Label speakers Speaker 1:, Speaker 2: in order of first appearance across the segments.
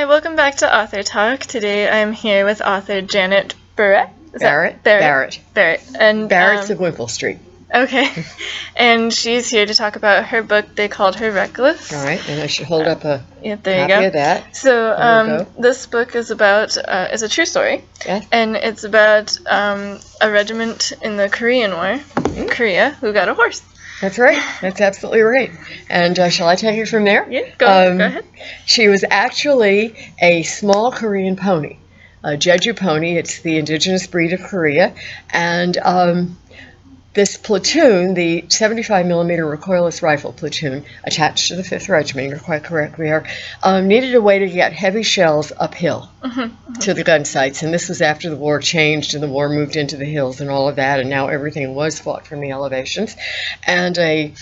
Speaker 1: Hi, welcome back to Author Talk. Today I'm here with author Janet Barrett.
Speaker 2: Barrett.
Speaker 1: And
Speaker 2: Barrett's of Wimpole Street.
Speaker 1: Okay. And she's here to talk about her book, They Called Her Reckless.
Speaker 2: All right, and I should hold up a
Speaker 1: there
Speaker 2: copy of that.
Speaker 1: So this book is about, is a true story.
Speaker 2: Yes.
Speaker 1: And it's about a regiment in the Korean War, Korea, who got a horse.
Speaker 2: That's right. That's absolutely right. And shall I take it from there?
Speaker 1: Yeah, go ahead.
Speaker 2: She was actually a small Korean pony, a Jeju pony. It's the indigenous breed of Korea. And this platoon, the 75 millimeter recoilless rifle platoon attached to the 5th Regiment, you're quite correct, we are, needed a way to get heavy shells uphill to the gun sites. And this was after the war changed and the war moved into the hills and all of that, and now everything was fought from the elevations. And a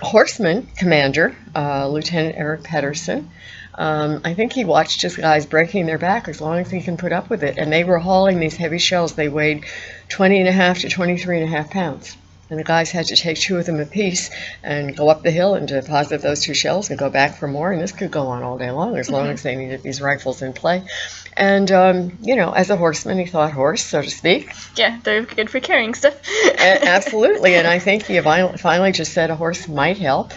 Speaker 2: horseman commander, Lieutenant Eric Pedersen, I think he watched his guys breaking their back as long as he can put up with it. And they were hauling these heavy shells. They weighed 20.5 to 23.5 pounds. And the guys had to take 2 of them apiece and go up the hill and deposit those 2 shells and go back for more. And this could go on all day long as long as they needed these rifles in play. And, you know, as a horseman, he thought horse, so to speak.
Speaker 1: Yeah, they're good for carrying stuff.
Speaker 2: Absolutely. And I think he finally just said a horse might help.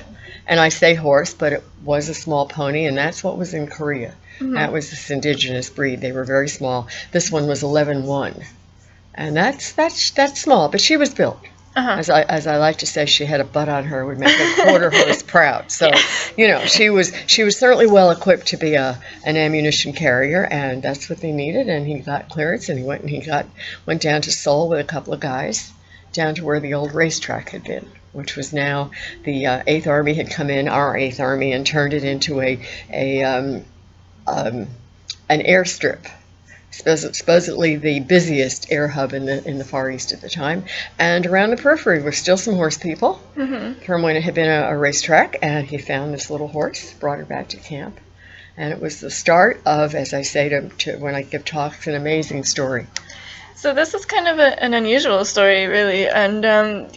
Speaker 2: And I say horse, but it was a small pony, and that's what was in Korea. That was this indigenous breed. They were very small. This one was 11'1", and that's small. But she was built. As I like to say, she had a butt on her, would make a quarter horse proud. So, you know, she was certainly well equipped to be an ammunition carrier, and that's what they needed. And he got clearance, and he went down to Seoul with a couple of guys, down to where the old racetrack had been, which was now the 8th Army had come in, our 8th Army, and turned it into an airstrip, supposedly the busiest air hub in the Far East at the time. And around the periphery were still some horse people from when it had been a racetrack, and he found this little horse, brought her back to camp. And it was the start of, as I say to when I give talks, an amazing story.
Speaker 1: So this is kind of an unusual story, really, and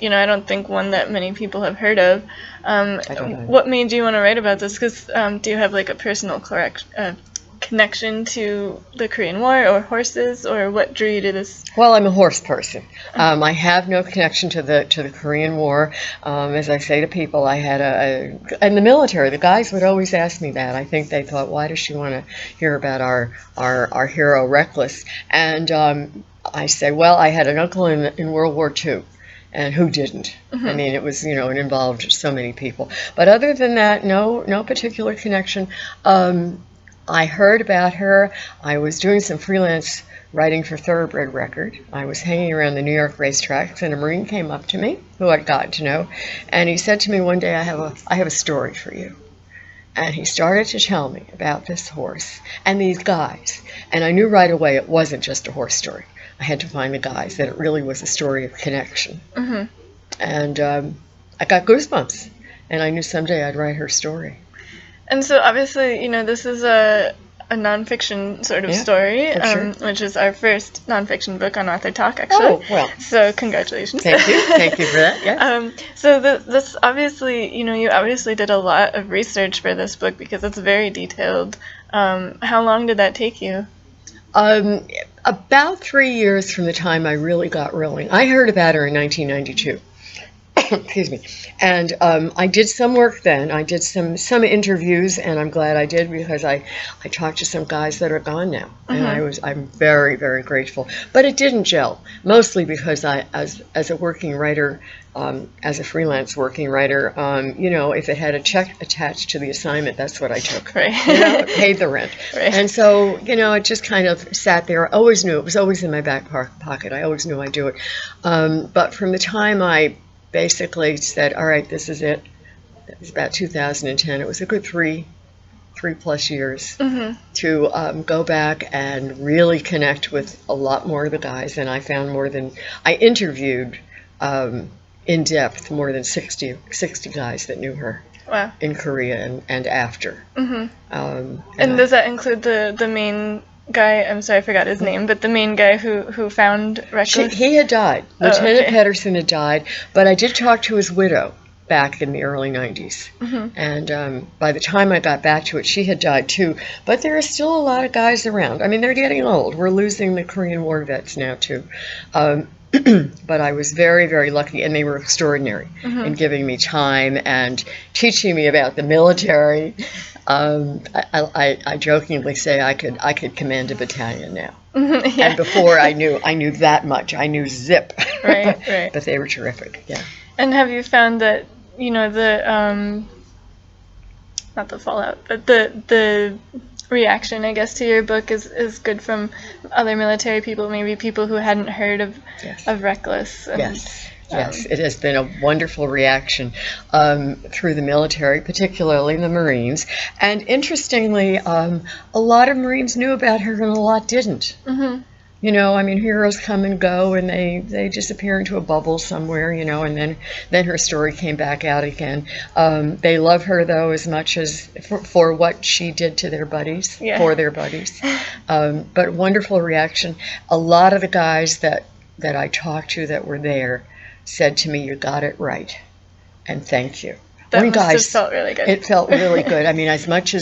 Speaker 1: you know, I don't think one that many people have heard of. What made you want to write about this? Because do you have like a personal connection to the Korean War or horses, or what drew you to this?
Speaker 2: Well, I'm a horse person. I have no connection to the Korean War. As I say to people, I had in the military, the guys would always ask me that. I think they thought, why does she want to hear about our hero Reckless? And I say, well, I had an uncle in World War II, and who didn't? I mean, it was, you know, it involved so many people. But other than that, no particular connection. I heard about her. I was doing some freelance writing for Thoroughbred Record. I was hanging around the New York racetracks, and a Marine came up to me, who I'd gotten to know, and he said to me one day, I have a story for you. And he started to tell me about this horse and these guys. And I knew right away it wasn't just a horse story. I had to find the guys, that it really was a story of connection. And I got goosebumps, and I knew someday I'd write her story.
Speaker 1: And so obviously, you know, this is a nonfiction sort of story, which is our first nonfiction book on Author Talk, actually.
Speaker 2: Oh, well.
Speaker 1: So congratulations.
Speaker 2: Thank you for that, yes.
Speaker 1: So this obviously, you know, you obviously did a lot of research for this book because it's very detailed. How long did that take you?
Speaker 2: About 3 years from the time I really got rolling. I heard about her in 1992. Excuse me. And I did some work then. I did some interviews, and I'm glad I did, because I talked to some guys that are gone now, and I'm very, very grateful. But it didn't gel, mostly because I, as a working writer, as a freelance working writer, you know, if it had a check attached to the assignment, that's what I took.
Speaker 1: Right.
Speaker 2: You know, it paid the rent.
Speaker 1: Right.
Speaker 2: And so, you know, it just kind of sat there. I always knew it was always in my back pocket. I always knew I'd do it. But from the time I basically said, all right, this is it. It was about 2010. It was a good three plus years to go back and really connect with a lot more of the guys. And I found I interviewed in depth more than 60 guys that knew her.
Speaker 1: Wow. In
Speaker 2: Korea and after.
Speaker 1: And does that include the main guy? I'm sorry, I forgot his name, but the main guy who found Reckless?
Speaker 2: He had died. Lieutenant Pedersen had died, but I did talk to his widow, back in the early 90s. And by the time I got back to it, she had died too. But there are still a lot of guys around. I mean, they're getting old. We're losing the Korean War vets now too. But I was very, very lucky, and they were extraordinary in giving me time and teaching me about the military. I jokingly say I could command a battalion now. Yeah. And before I knew that much. I knew zip.
Speaker 1: Right.
Speaker 2: But they were terrific. Yeah.
Speaker 1: And have you found that, you know, the not the fallout, but the reaction, I guess, to your book is good from other military people, maybe people who hadn't heard of Reckless? And,
Speaker 2: Yes, it has been a wonderful reaction through the military, particularly the Marines. And interestingly, a lot of Marines knew about her and a lot didn't. You know, I mean, heroes come and go, and they disappear into a bubble somewhere, you know, and then her story came back out again. They love her, though, as much as for what she did to their buddies, for their buddies. But wonderful reaction. A lot of the guys that I talked to that were there said to me, "You got it right, and thank you."
Speaker 1: That must have felt really good.
Speaker 2: It felt really good. I mean, as much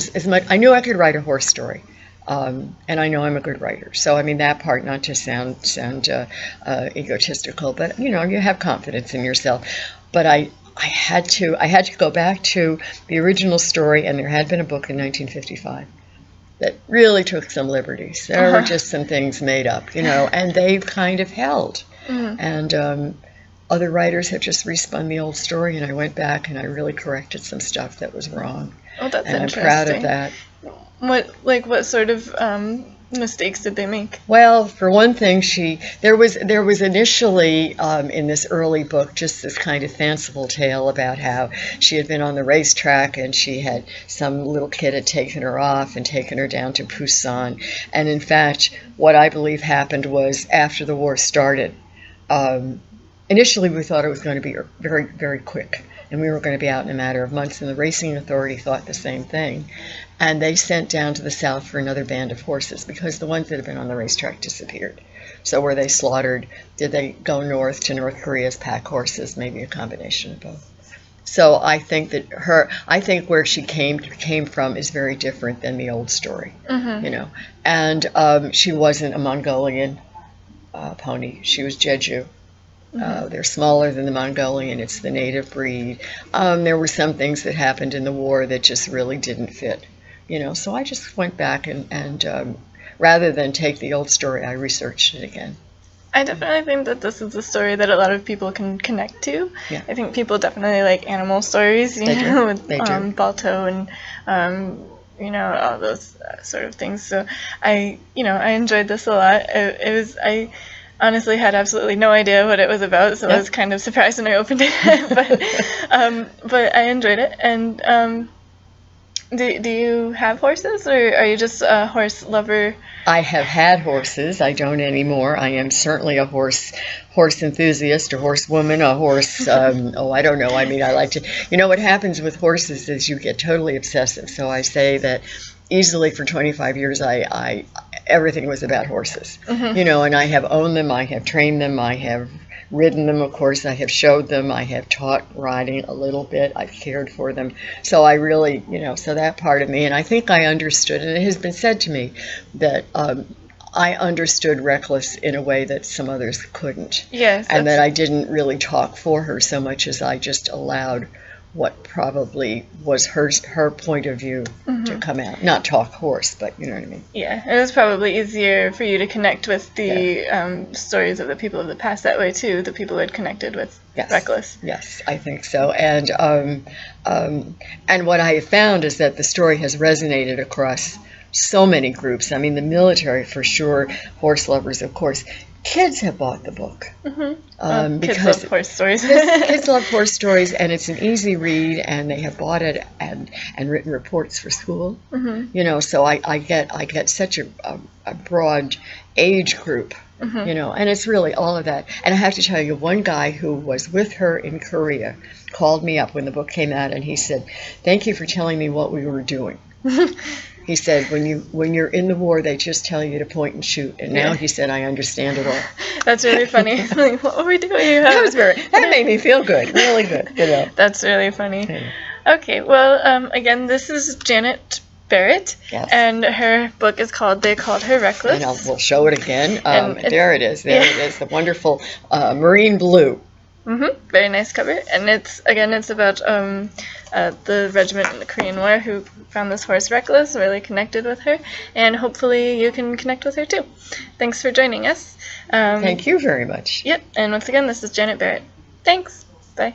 Speaker 2: I knew I could write a horse story. And I know I'm a good writer, so I mean that part, not to sound egotistical, but you know, you have confidence in yourself. But I had to go back to the original story, and there had been a book in 1955 that really took some liberties. There were just some things made up, you know, and they've kind of held. And other writers have just respun the old story, and I went back and I really corrected some stuff that was wrong.
Speaker 1: Oh, that's
Speaker 2: and
Speaker 1: interesting.
Speaker 2: I'm proud of that.
Speaker 1: What sort of mistakes did they make?
Speaker 2: Well, for one thing, there was initially in this early book just this kind of fanciful tale about how she had been on the racetrack and she had some little kid had taken her off and taken her down to Busan. And in fact, what I believe happened was after the war started, initially we thought it was going to be very, very quick, and we were going to be out in a matter of months, and the racing authority thought the same thing. And they sent down to the south for another band of horses because the ones that had been on the racetrack disappeared. So were they slaughtered? Did they go north to North Korea's pack horses? Maybe a combination of both. So I think where she came from is very different than the old story, you know. And she wasn't a Mongolian pony. She was Jeju. They're smaller than the Mongolian. It's the native breed. There were some things that happened in the war that just really didn't fit. You know, so I just went back and rather than take the old story, I researched it again.
Speaker 1: I definitely think that this is a story that a lot of people can connect to. Yeah. I think people definitely like animal stories, you know, with Balto and you know, all those sort of things. So I enjoyed this a lot. I honestly had absolutely no idea what it was about, so I was kind of surprised when I opened it. But I enjoyed it. And do you have horses, or are you just a horse lover?
Speaker 2: I have had horses. I don't anymore. I am certainly a horse enthusiast, a horsewoman, a horse. I don't know. I mean, I like to. You know, what happens with horses is you get totally obsessive. So I say that easily for 25 years, I everything was about horses. You know, and I have owned them. I have trained them. I have ridden them, of course. I have showed them. I have taught riding a little bit. I've cared for them. So I really, you know, so that part of me, and I think I understood, and it has been said to me that I understood Reckless in a way that some others couldn't.
Speaker 1: Yes.
Speaker 2: And that I didn't really talk for her so much as I just allowed what probably was her point of view to come out. Not talk horse, but you know what I mean.
Speaker 1: Yeah, it was probably easier for you to connect with the stories of the people of the past that way too, the people who had connected with Reckless.
Speaker 2: Yes, I think so. And what I have found is that the story has resonated across so many groups. I mean, the military for sure, horse lovers, of course. Kids have bought the book
Speaker 1: because kids love horse stories.
Speaker 2: Kids love horse stories, and it's an easy read, and they have bought it and written reports for school. You know, so I get such a broad age group. You know, and it's really all of that. And I have to tell you, one guy who was with her in Korea called me up when the book came out, and he said, "Thank you for telling me what we were doing." He said, when you're in the war, they just tell you to point and shoot. And now he said, I understand it all.
Speaker 1: That's really funny. Like, what were we doing?
Speaker 2: That made me feel good, really good.
Speaker 1: That's really funny. Okay, well, again, this is Janet Barrett, and her book is called They Called Her Reckless.
Speaker 2: And we'll show it again. There it is, the wonderful marine blue.
Speaker 1: Very nice cover, and it's about the regiment in the Korean War who found this horse Reckless, really connected with her, and hopefully you can connect with her too. Thanks for joining us.
Speaker 2: Thank you very much.
Speaker 1: Yep, and once again, this is Janet Barrett. Thanks. Bye.